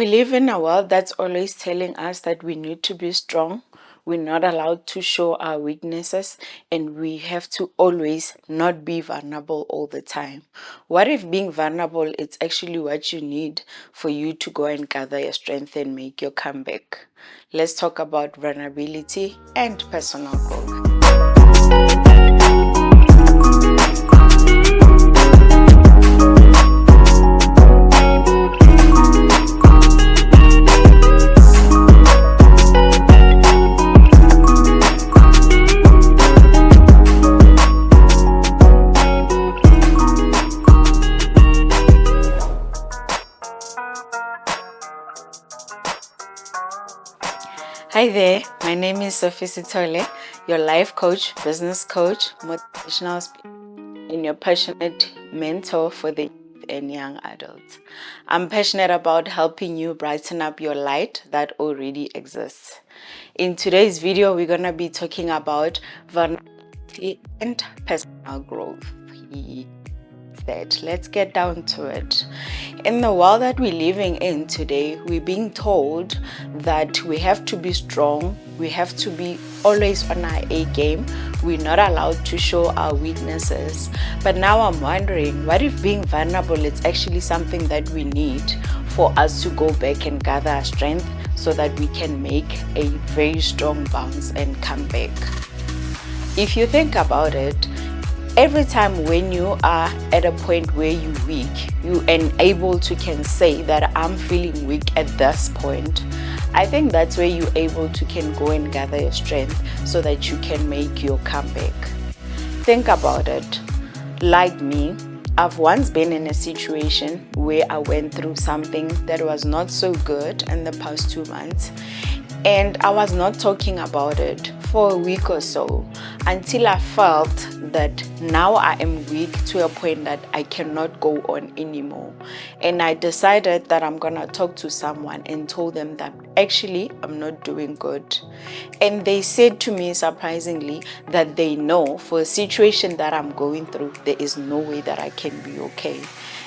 We live in a world that's always telling us that we need to be strong. We're not allowed to show our weaknesses, and we have to always not be vulnerable all the time. What if being vulnerable is actually what you need for you to go and gather your strength and make your comeback? Let's talk about vulnerability and personal growth. Hi there, my name is Sophie Sitole, your life coach, business coach, motivational speaker, and your passionate mentor for the youth and young adults. I'm passionate about helping you brighten up your light that already exists. In today's video, we're going to be talking about vulnerability and personal growth. Let's get down to it. In the world that we're living in today, we're being told that we have to be strong, we have to be always on our A game, we're not allowed to show our weaknesses. But now I'm wondering, what if being vulnerable is actually something that we need for us to go back and gather our strength so that we can make a very strong bounce and come back? If you think about it, every time when you are at a point where you're weak, you able to can say that I'm feeling weak at this point. I think that's where you're able to can go and gather your strength so that you can make your comeback. Think about it. Like me, I've once been in a situation where I went through something that was not so good in the past 2 months, and I was not talking about it for a week or so until I felt that now I am weak to a point that I cannot go on anymore. And I decided that I'm gonna talk to someone and told them that actually I'm not doing good. And they said to me, surprisingly, that they know for a situation that I'm going through, there is no way that I can be okay.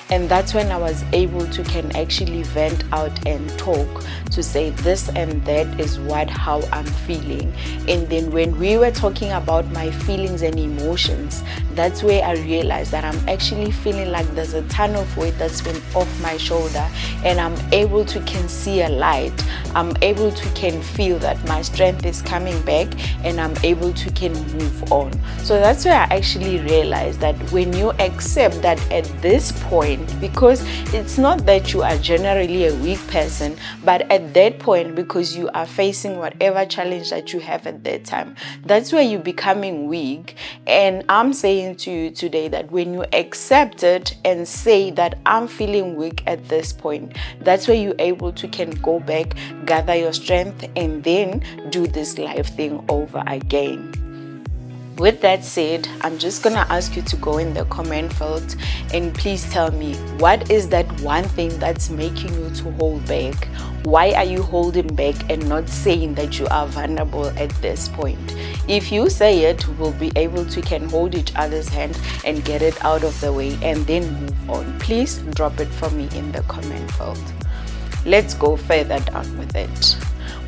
And that's when I was able to can actually vent out and talk to say this and that is how I'm feeling. And then when we were talking about my feelings and emotions, that's where I realized that I'm actually feeling like there's a ton of weight that's been off my shoulder, and I'm able to can see a light. I'm able to can feel that my strength is coming back, and I'm able to can move on. So that's where I actually realized that when you accept that at this point, because it's not that you are generally a weak person, but at that point, because you are facing whatever challenge that you have at that time, that's where you're becoming weak. And I'm saying to you today that when you accept it and say that I'm feeling weak at this point, that's where you're able to can go back, gather your strength, and then do this life thing over again. With that said, I'm just gonna ask you to go in the comment field and please tell me, what is that one thing that's making you to hold back? Why are you holding back and not saying that you are vulnerable at this point? If you say it, we'll be able to can hold each other's hand and get it out of the way and then move on. Please drop it for me in the comment field. Let's go further down with it.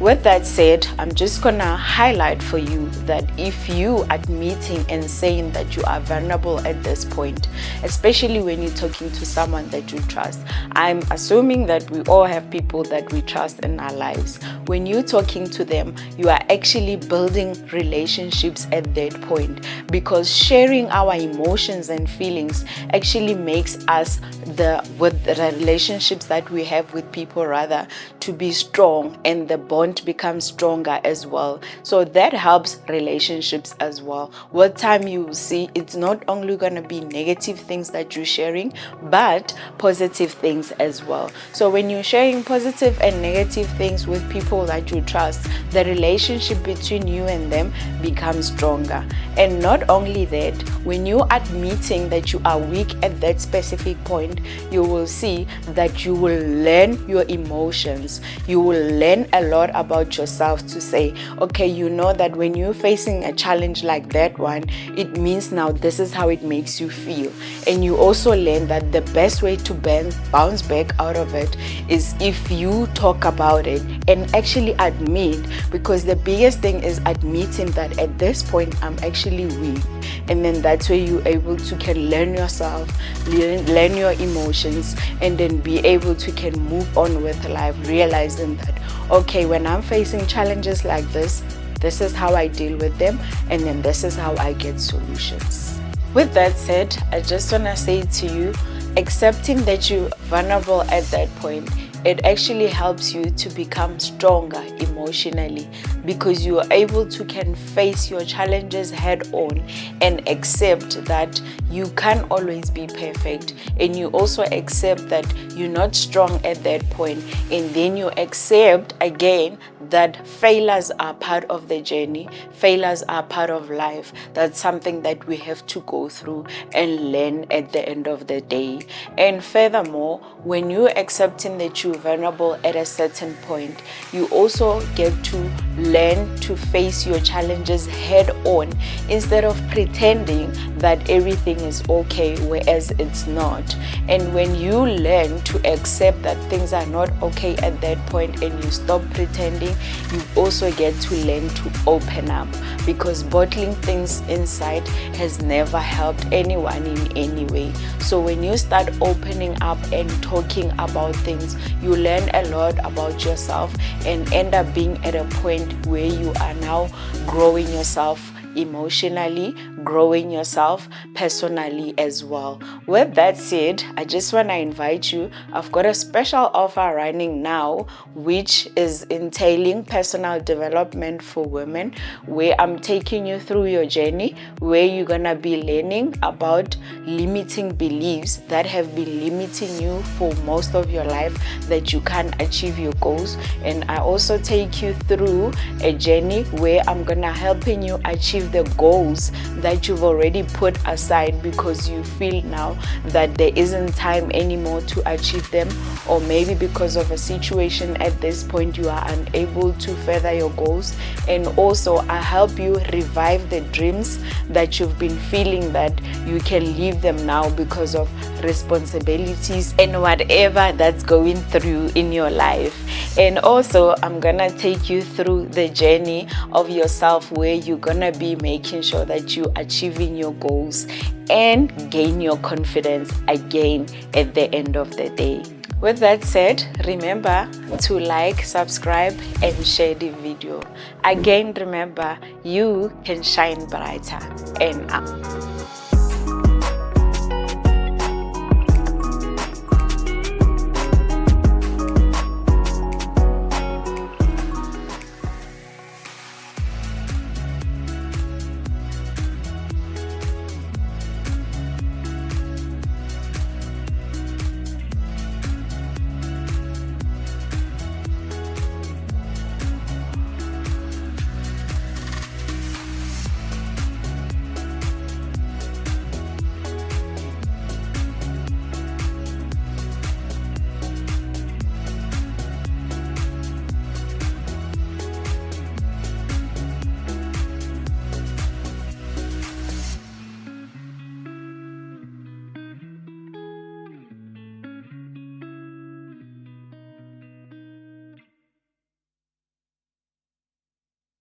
With that said, I'm just gonna highlight for you that if you admitting and saying that you are vulnerable at this point, especially when you're talking to someone that you trust, I'm assuming that we all have people that we trust in our lives. When you're talking to them, you are actually building relationships at that point, because sharing our emotions and feelings actually makes us with the relationships that we have with people rather to be strong, and the bond becomes stronger as well. So that helps relationships as well. What time you see, it's not only going to be negative things that you're sharing, but positive things as well. So when you're sharing positive and negative things with people that you trust, the relationship between you and them becomes stronger. And not only that, when you're admitting that you are weak at that specific point, you will see that you will learn your emotions. goals. You will learn a lot about yourself to say, okay, you know that when you're facing a challenge like that one, it means now this is how it makes you feel. And you also learn that the best way to bounce back out of it is if you talk about it and actually admit, because the biggest thing is admitting that at this point I'm actually weak. And then that's where you're able to can learn yourself, learn your emotions, and then be able to can move on with life, realizing that, okay, when I'm facing challenges like this is how I deal with them, and then this is how I get solutions. With that said, I just want to say to you, accepting that you're vulnerable at that point, it actually helps you to become stronger emotionally, because you are able to can face your challenges head on and accept that you can't always be perfect, and you also accept that you're not strong at that point, and then you accept again that failures are part of the journey, failures are part of life. That's something that we have to go through and learn at the end of the day. And furthermore, when you're accepting that you're vulnerable at a certain point, you also get to learn to face your challenges head on, instead of pretending that everything is okay, whereas it's not. And when you learn to accept that things are not okay at that point and you stop pretending, you also get to learn to open up, because bottling things inside has never helped anyone in any way. So when you start opening up and talking about things, you learn a lot about yourself and end up being at a point where you are now growing yourself emotionally, growing yourself personally as well. With that said, I just want to invite you, I've got a special offer running now, which is entailing personal development for women, where I'm taking you through your journey, where you're gonna be learning about limiting beliefs that have been limiting you for most of your life, that you can't achieve your goals. And I also take you through a journey where I'm gonna helping you achieve the goals that you've already put aside, because you feel now that there isn't time anymore to achieve them, or maybe because of a situation at this point you are unable to further your goals. And also I help you revive the dreams that you've been feeling that you can leave them now because of responsibilities and whatever that's going through in your life. And also I'm gonna take you through the journey of yourself, where you're gonna be making sure that you're achieving your goals and gain your confidence again at the end of the day. With that said, remember to like, subscribe, and share the video. Again, remember, you can shine brighter. And out.